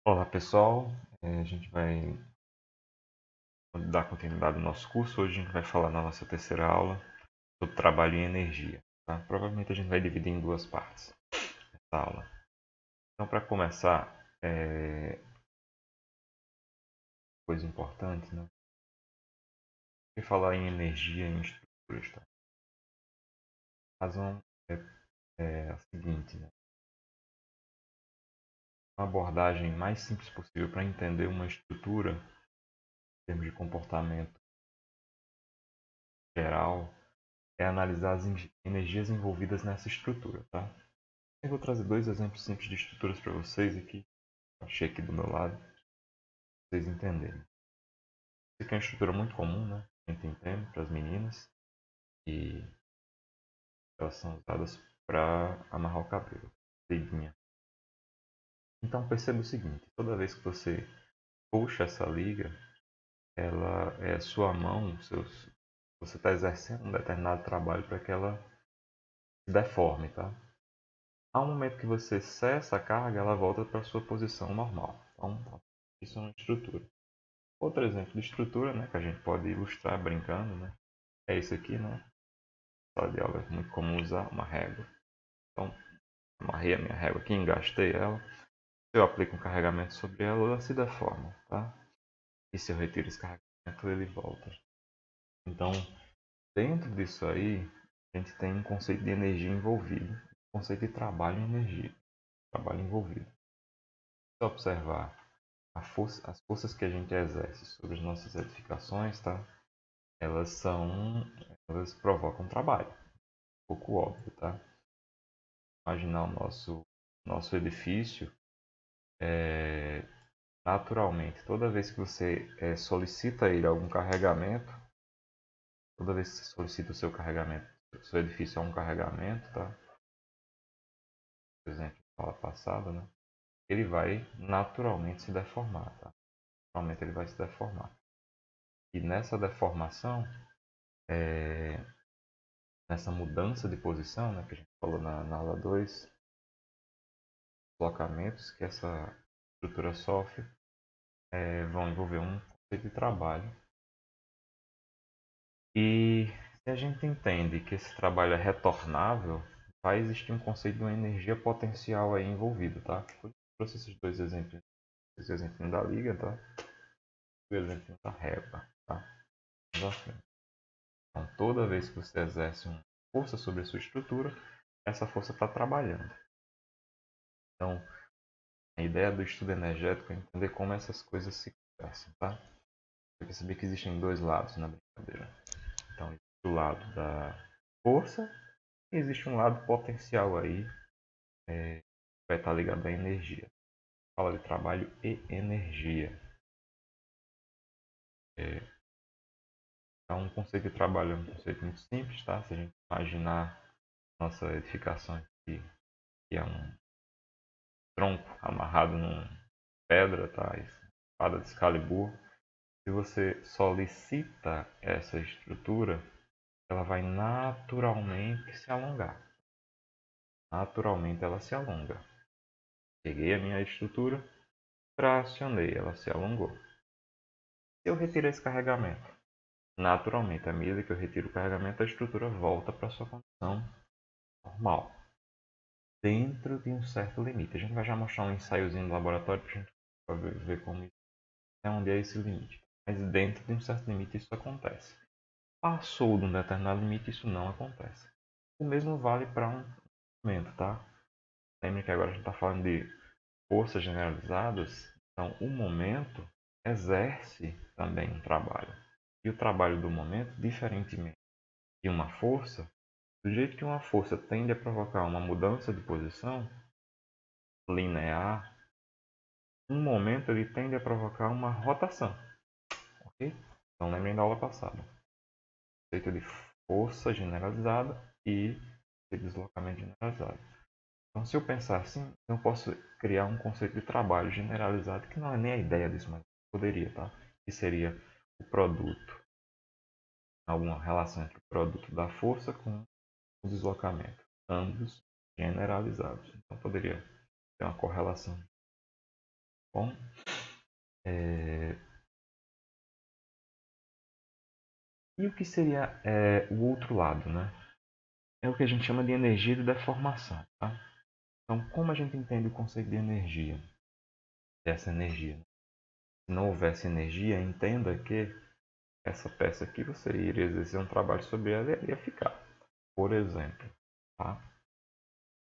Olá pessoal, a gente vai dar continuidade ao nosso curso. Hoje a gente vai falar na nossa terceira aula sobre trabalho e energia. Tá? Provavelmente a gente vai dividir em duas partes essa aula. Então, para começar, coisa importante, né? E falar em energia e em estruturas. Tá? A razão é a seguinte, né? Uma abordagem mais simples possível para entender uma estrutura em termos de comportamento geral é analisar as energias envolvidas nessa estrutura. Tá? Eu vou trazer dois exemplos simples de estruturas para vocês aqui. Achei aqui do meu lado, para vocês entenderem. Isso aqui é uma estrutura muito comum, né? A gente entende para as meninas. E elas são usadas para amarrar o cabelo. Liguinha. Então perceba o seguinte, toda vez que você puxa essa liga, ela é sua mão, você está exercendo um determinado trabalho para que ela se deforme, tá? Ao momento que você cessa a carga, ela volta para a sua posição normal. Então, isso é uma estrutura. Outro exemplo de estrutura, né, que a gente pode ilustrar brincando, né, é isso aqui, né? Sala de aula é muito comum usar uma régua. Então, amarrei a minha régua aqui, engastei ela. Se eu aplico um carregamento sobre ela, ela se deforma, tá? E se eu retiro esse carregamento, ele volta. Então, dentro disso aí, a gente tem um conceito de energia envolvido, um conceito de trabalho em energia, trabalho envolvido. Se observar as forças que a gente exerce sobre as nossas edificações, tá? Elas elas provocam trabalho, um pouco óbvio, tá? Imaginar o nosso edifício, naturalmente, toda vez que você solicita ele algum carregamento, toda vez que você solicita o seu carregamento, o seu edifício é um carregamento, tá? Por exemplo, na aula passada, né? Ele vai naturalmente se deformar, tá? Naturalmente ele vai se deformar. E nessa deformação, nessa mudança de posição, né, que a gente falou na aula 2, deslocamentos que essa estrutura sofre, vão envolver um conceito de trabalho. E se a gente entende que esse trabalho é retornável, vai existir um conceito de uma energia potencial aí envolvido, tá? Eu trouxe esses dois exemplos, esse exemplo da liga, tá? E o exemplo da régua, tá? Então, toda vez que você exerce uma força sobre a sua estrutura, essa força está trabalhando. Então, a ideia do estudo energético é entender como essas coisas se conversam, tá? Você perceber que existem dois lados na brincadeira. Então, existe o lado da força e existe um lado potencial aí, que vai estar ligado à energia. Fala de trabalho e energia. Então, o conceito de trabalho é um conceito muito simples, tá? Se a gente imaginar nossa edificação aqui, que é um tronco amarrado numa pedra, tá? Espada de Excalibur. Se você solicita essa estrutura, ela vai naturalmente se alongar. Naturalmente ela se alonga. Peguei a minha estrutura, tracionei, ela se alongou. Se eu retiro esse carregamento, naturalmente, à medida que eu retiro o carregamento, a estrutura volta para a sua condição normal. Dentro de um certo limite. A gente vai já mostrar um ensaiozinho no laboratório para a gente ver como é onde é esse limite. Mas dentro de um certo limite isso acontece. Passou de um determinado limite, isso não acontece. O mesmo vale para um momento, tá? Lembre que agora a gente está falando de forças generalizadas, então o momento exerce também um trabalho. E o trabalho do momento, diferentemente de uma força, do jeito que uma força tende a provocar uma mudança de posição linear, um momento ele tende a provocar uma rotação. Ok? Então lembrem da aula passada. Conceito de força generalizada e de deslocamento generalizado. Então, se eu pensar assim, eu posso criar um conceito de trabalho generalizado, que não é nem a ideia disso, mas poderia, tá? Que seria o produto. Alguma relação entre o produto da força com o deslocamento. Ambos generalizados. Então, poderia ter uma correlação Bom, e o que seria o outro lado, né? É o que a gente chama de energia de deformação, tá? Então, como a gente entende o conceito de energia? Dessa energia. Se não houvesse energia, entenda que essa peça aqui você iria exercer um trabalho sobre ela e iria ficar. Por exemplo, tá?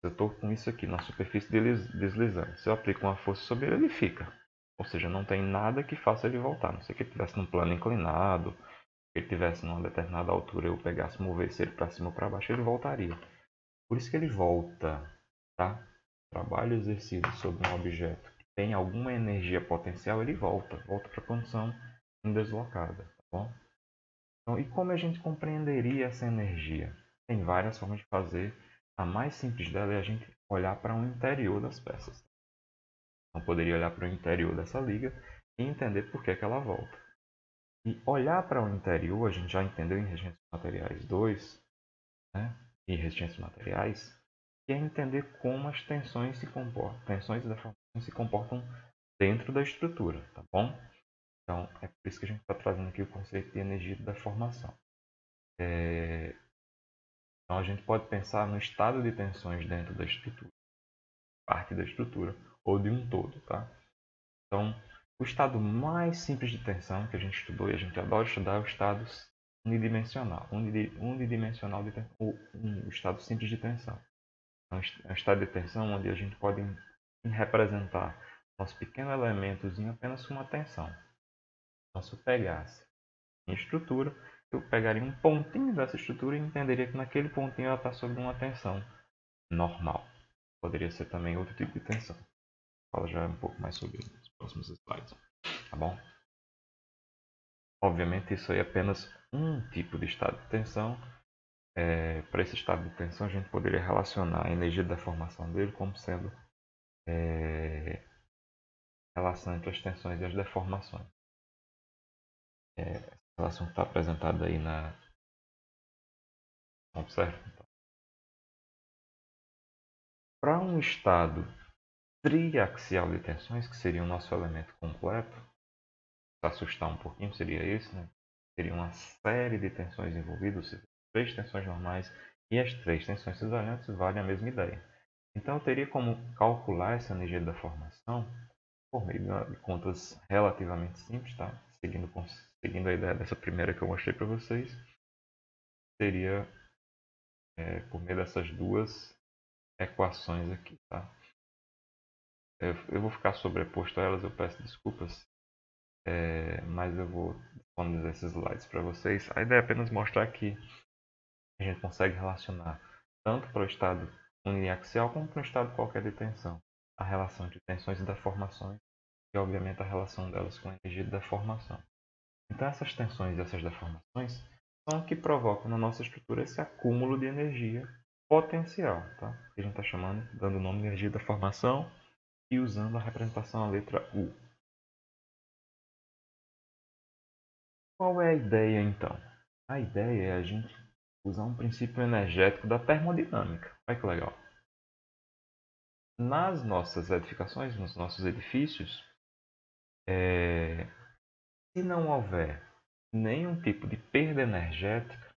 Eu estou com isso aqui na superfície deslizando. Se eu aplico uma força sobre ele fica. Ou seja, não tem nada que faça ele voltar. Não sei que ele estivesse num plano inclinado, que ele estivesse numa determinada altura, eu pegasse, movesse ele para cima ou para baixo, ele voltaria. Por isso que ele volta, tá? Trabalho exercido sobre um objeto que tem alguma energia potencial, ele volta para a condição indeslocada, tá bom? Então, e como a gente compreenderia essa energia? Tem várias formas de fazer. A mais simples dela é a gente olhar para o interior das peças. Então, poderia olhar para o interior dessa liga e entender por que ela volta. E olhar para o interior, a gente já entendeu em Resistência Materiais 2, né? E Resistência Materiais, que é entender como as tensões se comportam, tensões e deformações se comportam dentro da estrutura, tá bom? Então, é por isso que a gente está trazendo aqui o conceito de energia de deformação. Então, a gente pode pensar no estado de tensões dentro da estrutura, parte da estrutura, ou de um todo, tá? Então, o estado mais simples de tensão que a gente estudou e a gente adora estudar é o estado unidimensional, unidimensional de tensão, ou o estado simples de tensão. É um estado de tensão onde a gente pode representar nosso pequeno elementozinho apenas com uma tensão. Então, se eu pegasse minha estrutura, eu pegaria um pontinho dessa estrutura e entenderia que naquele pontinho ela está sob uma tensão normal. Poderia ser também outro tipo de tensão. Fala já um pouco mais sobre os próximos slides. Tá bom? Obviamente isso aí é apenas um tipo de estado de tensão. Para esse estado de tensão a gente poderia relacionar a energia da formação dele como sendo relação entre as tensões e as deformações. Essa relação que está apresentada aí na... Observe. Então. Para um estado triaxial de tensões, que seria o nosso elemento completo, para assustar um pouquinho seria esse, né? Seria uma série de tensões envolvidas, ou seja, 3 tensões normais e as 3 tensões cisalhantes valem a mesma ideia. Então eu teria como calcular essa energia da formação por meio de contas relativamente simples, tá? Seguindo a ideia dessa primeira que eu mostrei para vocês, seria por meio dessas duas equações aqui, tá? Eu vou ficar sobreposto a elas, eu peço desculpas, mas eu vou disponibilizar esses slides para vocês. A ideia é apenas mostrar que a gente consegue relacionar tanto para o estado uniaxial como para um estado qualquer de tensão a relação entre tensões e deformações e, obviamente, a relação delas com a energia de deformação. Então, essas tensões e essas deformações são o que provocam na nossa estrutura esse acúmulo de energia potencial, tá? Que a gente está chamando, dando o nome de energia de deformação e usando a representação a letra U. Qual é a ideia, então? A ideia é a gente usar um princípio energético da termodinâmica. Olha que legal. Nas nossas edificações, nos nossos edifícios, se não houver nenhum tipo de perda energética,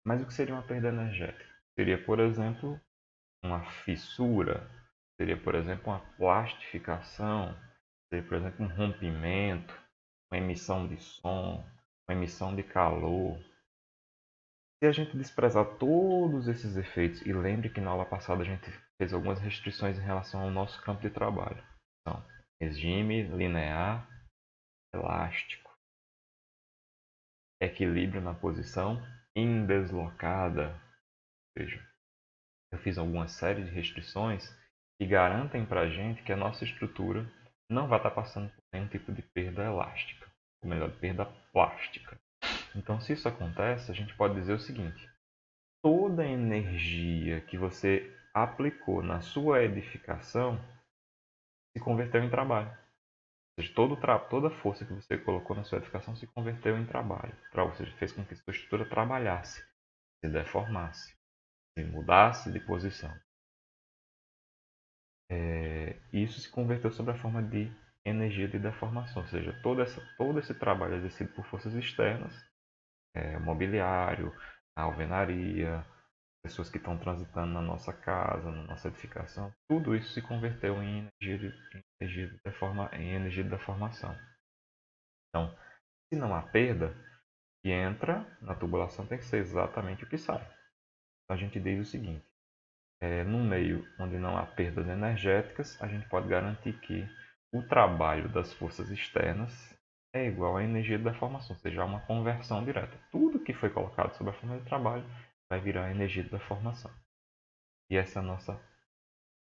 mas o que seria uma perda energética? Seria, por exemplo, uma fissura, seria, por exemplo, uma plastificação, seria, por exemplo, um rompimento, uma emissão de som, uma emissão de calor. Se a gente desprezar todos esses efeitos, e lembre que na aula passada a gente fez algumas restrições em relação ao nosso campo de trabalho. Então, regime linear, elástico, equilíbrio na posição indeslocada. Veja, eu fiz algumas séries de restrições que garantem para a gente que a nossa estrutura não vai estar passando por nenhum tipo de perda elástica, ou melhor, perda plástica. Então, se isso acontece, a gente pode dizer o seguinte: toda a energia que você aplicou na sua edificação se converteu em trabalho. Ou seja, toda a força que você colocou na sua edificação se converteu em trabalho. Ou seja, fez com que a sua estrutura trabalhasse, se deformasse, se mudasse de posição. Isso se converteu sob a forma de energia de deformação, ou seja, todo esse trabalho exercido por forças externas, mobiliário, a alvenaria, pessoas que estão transitando na nossa casa, na nossa edificação, tudo isso se converteu em energia de deformação. Então, se não há perda, o que entra na tubulação tem que ser exatamente o que sai. Então, a gente diz o seguinte: num meio onde não há perdas energéticas, a gente pode garantir que o trabalho das forças externas é igual à energia de deformação, ou seja, há uma conversão direta. Tudo que foi colocado sob a forma de trabalho vai virar energia de deformação. E essa é a nossa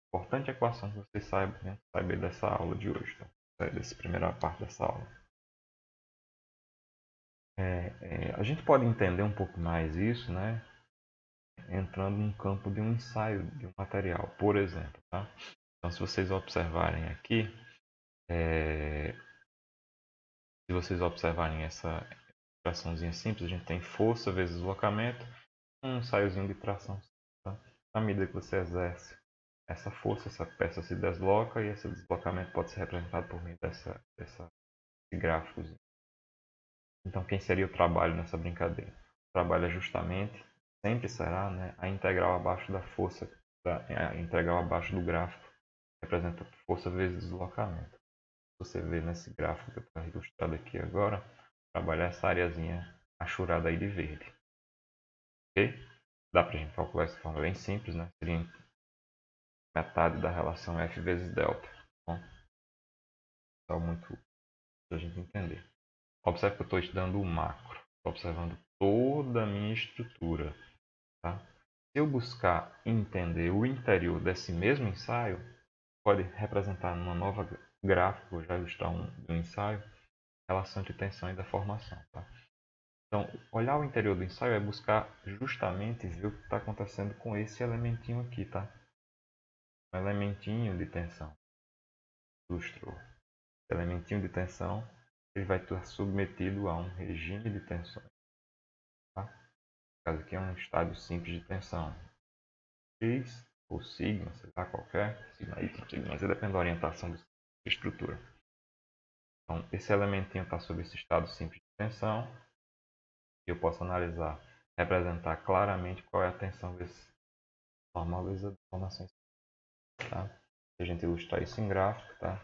importante equação que vocês saibam dessa aula de hoje, tá? Dessa primeira parte dessa aula. A gente pode entender um pouco mais isso, né, entrando no campo de um ensaio de um material, por exemplo. Tá? Então, se vocês observarem aqui, se vocês observarem essa traçãozinha simples, a gente tem força vezes deslocamento, um ensaiozinho de tração. Tá? À medida que você exerce essa força, essa peça se desloca e esse deslocamento pode ser representado por meio desse gráfico. Então, quem seria o trabalho nessa brincadeira? O trabalho é justamente, sempre será, né, a integral abaixo da força, a integral abaixo do gráfico, que representa força vezes deslocamento. Você vê nesse gráfico que está ilustrado aqui agora, trabalhar essa areazinha achurada aí de verde. Ok? Dá para a gente calcular essa forma bem simples, né? Seria metade da relação F vezes delta. Bom, então, muito para a gente entender. Observe que eu estou estudando o macro. Estou observando toda a minha estrutura. Tá? Se eu buscar entender o interior desse mesmo ensaio, pode representar numa nova gráfica, vou já ilustrar um ensaio, relação de tensão e deformação. Tá? Então, olhar o interior do ensaio é buscar justamente ver o que está acontecendo com esse elementinho aqui. Tá? Um elementinho de tensão. Ilustrou. Esse elementinho de tensão ele vai estar submetido a um regime de tensões. Tá? No caso aqui é um estádio simples de tensão. X ou sigma, sei lá, qualquer, sigma Y, sigma Z, depende da orientação da estrutura. Então, esse elementinho está sob esse estado simples de tensão e eu posso analisar, representar claramente qual é a tensão desse normal das informações. Tá? Se a gente ilustrar isso em gráfico, tá?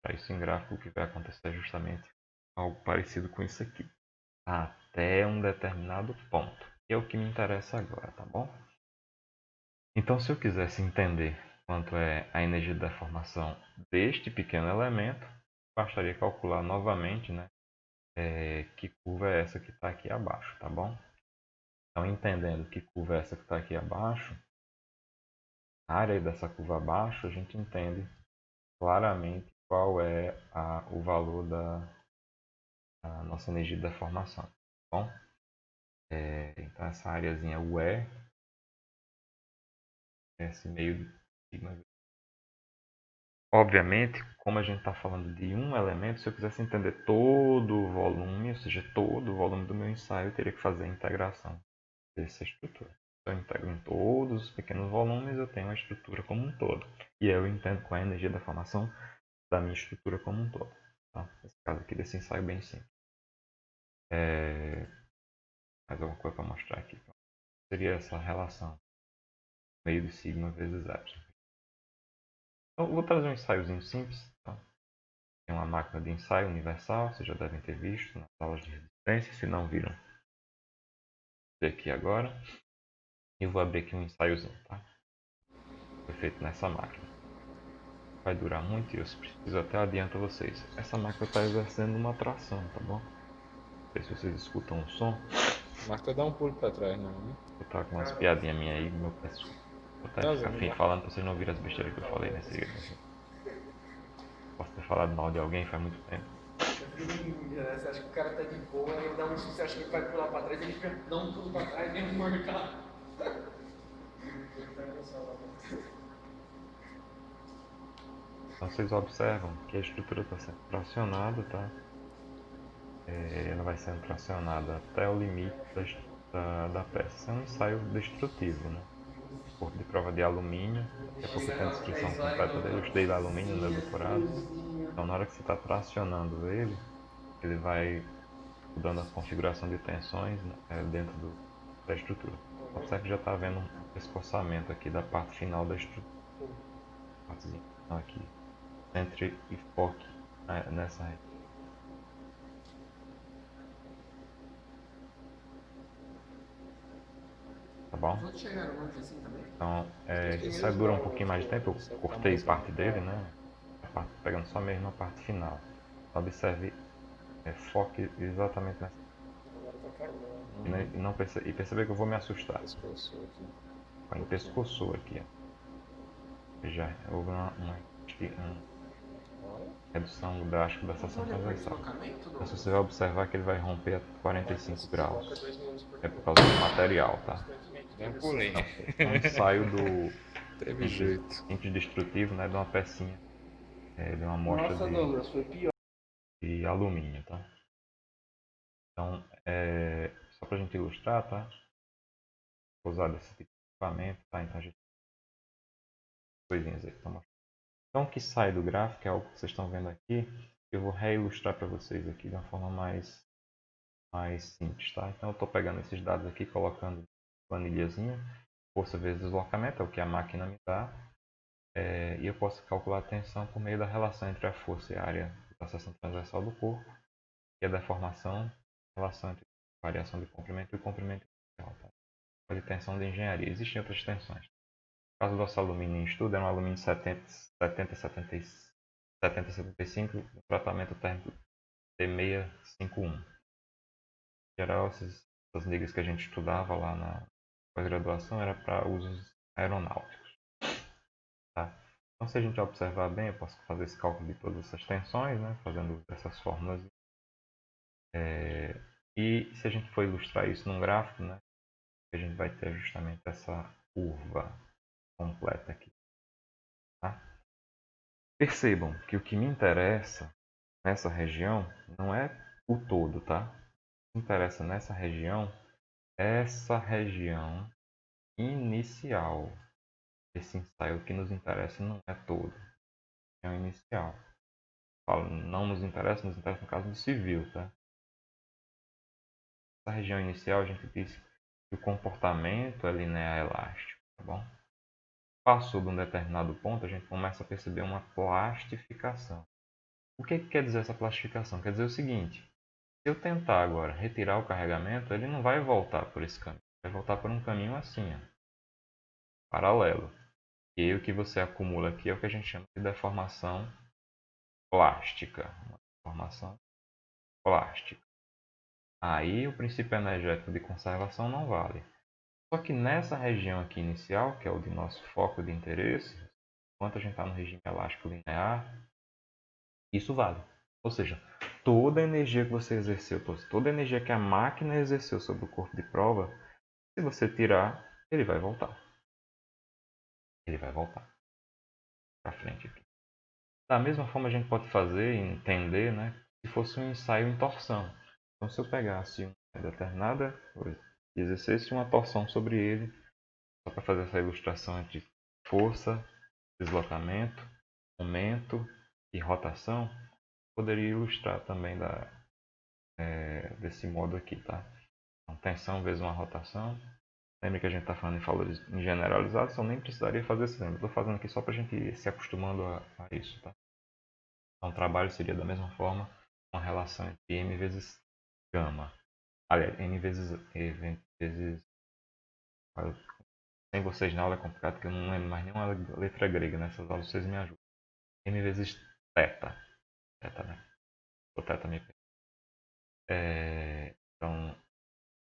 Para isso em gráfico, o que vai acontecer é justamente algo parecido com isso aqui. Até um determinado ponto. Que é o que me interessa agora, tá bom? Então, se eu quisesse entender quanto é a energia de deformação deste pequeno elemento, bastaria calcular novamente, né, que curva é essa que está aqui abaixo, tá bom? Então, entendendo que curva é essa que está aqui abaixo, a área dessa curva abaixo, a gente entende claramente qual é o valor da nossa energia de deformação, tá bom? Então, essa áreazinha UE, esse meio de sigma. Obviamente, como a gente está falando de um elemento, se eu quisesse entender todo o volume, ou seja, todo o volume do meu ensaio, eu teria que fazer a integração dessa estrutura. Então, eu integro em todos os pequenos volumes, eu tenho a estrutura como um todo. E aí eu entendo qual é a energia da formação da minha estrutura como um todo. Tá? Nesse caso aqui desse ensaio bem simples. Mais alguma coisa para mostrar aqui. Então, seria essa relação meio de sigma vezes epsilon. Então, eu vou trazer um ensaiozinho simples. Tá? Tem uma máquina de ensaio universal, vocês já devem ter visto nas aulas de resistência, se não viram, vou aqui agora. E vou abrir aqui um ensaiozinho, tá? Foi feito nessa máquina. Vai durar muito e eu, se preciso, até adianto a vocês. Essa máquina está exercendo uma tração, tá bom? Não sei se vocês escutam o som. A máquina dá um pulo pra trás, não, né? Eu tava com umas piadinhas minhas aí, meu peço. Vou até ficar Tá falando pra vocês não ouvirem as besteiras que eu falei nesse. Posso ter falado mal de alguém faz muito tempo. Você acha que o cara tá de boa, ele dá um susto, você acha que ele vai pular pra trás, ele fica, dá um pulo pra trás e vem marcar. Então vocês observam que a estrutura está sendo tracionada, tá? Ela vai sendo tracionada até o limite da peça. Isso é um ensaio destrutivo, né? corpo de prova de alumínio. Daqui a pouco eu tenho a descrição completa dele. Eu estudei alumínio no meu doutorado. Então, na hora que você está tracionando ele, ele vai mudando a configuração de tensões, né, dentro da estrutura. Observe que já está havendo um pescoçamento aqui da parte final da estrutura. Partezinha aqui. Centre e foque nessa região. Tá bom? Os outros chegaram antes assim também? Então, esse ensaio dura um pouquinho mais de tempo. Eu cortei parte dele, né? Pegando só mesmo a parte final. Observe, foque exatamente nessa. E, não e perceber que eu vou me assustar. Pescoçou aqui. Ele pescoçou aqui. Ó. Já houve uma Olha. redução drástica da seção Olha, foi transversal. deslocamento Então, se você vai observar que ele vai romper a 45 graus. Coloca 2 minutos por É por causa do material, tá? Não pulei. É um ensaio do Teve jeito. indestrutivo, né? De uma pecinha, de uma amostra Nossa, Douglas, foi pior. de alumínio, tá? Então, só pra gente ilustrar, tá? Vou usar desse tipo de equipamento, tá? Então, a gente coisinhas aí. Então, o que sai do gráfico é algo que vocês estão vendo aqui. Eu vou reilustrar para vocês aqui de uma forma mais simples, tá? Então, eu estou pegando esses dados aqui, colocando planilhazinha, força vezes deslocamento, é o que a máquina me dá, e eu posso calcular a tensão por meio da relação entre a força e a área da seção transversal do corpo, e a deformação, relação entre a variação de comprimento e o comprimento inicial, tá? De tensão de engenharia. Existem outras tensões. No caso do nosso alumínio em estudo, é um alumínio 7075, o tratamento térmico T651. Em geral, essas ligas que a gente estudava lá na pós-graduação era para usos aeronáuticos. Tá? Então, se a gente observar bem, eu posso fazer esse cálculo de todas essas tensões, né, fazendo essas fórmulas. E se a gente for ilustrar isso num gráfico, né, a gente vai ter justamente essa curva completa aqui. Tá? Percebam que o que me interessa nessa região não é o todo, tá? O que interessa nessa região é essa região inicial. Esse ensaio que nos interessa não é todo, é o inicial. Falo, não nos interessa no caso do civil, tá? Essa região inicial a gente diz que o comportamento é linear elástico, tá bom? Passou de um determinado ponto, a gente começa a perceber uma plastificação. O que quer dizer essa plastificação? Quer dizer o seguinte: se eu tentar agora retirar o carregamento, ele não vai voltar por esse caminho, vai voltar por um caminho assim, ó, paralelo. E aí o que você acumula aqui é o que a gente chama de deformação plástica. Uma deformação plástica. Aí o princípio energético de conservação não vale. Só que nessa região aqui inicial, que é o de nosso foco de interesse, enquanto a gente está no regime elástico linear, isso vale. Ou seja, toda a energia que você exerceu, toda a energia que a máquina exerceu sobre o corpo de prova, se você tirar, ele vai voltar. Ele vai voltar para frente aqui. Da mesma forma a gente pode fazer e entender, né, se fosse um ensaio em torção. Então, se eu pegasse uma determinada coisa e exercesse uma torção sobre ele, só para fazer essa ilustração entre força, deslocamento, momento e rotação, poderia ilustrar também desse modo aqui, tá? Então, tensão vezes uma rotação. Lembra que a gente está falando em valores generalizados, então nem precisaria fazer esse exemplo. Estou fazendo aqui só para a gente ir se acostumando a isso, tá? Então, o trabalho seria da mesma forma uma relação entre m vezes gama. Aliás, n vezes... Sem vocês na aula é complicado, porque eu não lembro mais nenhuma letra grega nessas aulas, vocês me ajudam. M vezes θ. Θ, né? O θ me Então,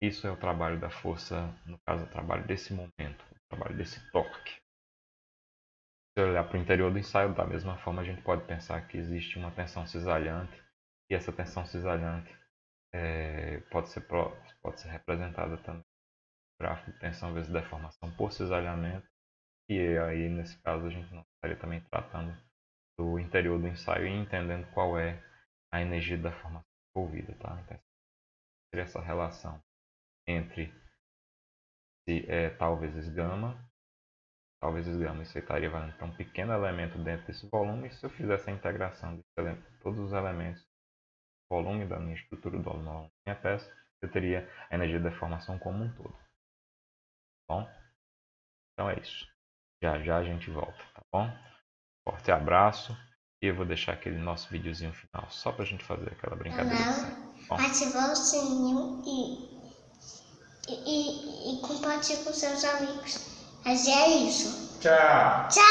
isso é o trabalho da força, no caso, o trabalho desse momento, o trabalho desse torque. Se olhar para o interior do ensaio, da mesma forma, a gente pode pensar que existe uma tensão cisalhante, e essa tensão cisalhante pode ser representada também no gráfico de tensão vezes deformação por cisalhamento, e aí, nesse caso, a gente não estaria também tratando do interior do ensaio e entendendo qual é a energia da formação envolvida, tá? Então, seria essa relação entre tal vezes gama talvez esse gama. Isso aí estaria valendo para um pequeno elemento dentro desse volume. E se eu fizesse a integração de todos os elementos do volume da minha estrutura do óleo na minha peça, eu teria a energia de deformação como um todo. Tá bom? Então é isso. Já já a gente volta, tá bom? Forte abraço. E eu vou deixar aquele nosso videozinho final, só pra gente fazer aquela brincadeira de sempre. Bom, Ativar o sininho e compartilhar com seus amigos. Mas é isso. Tchau! Tchau!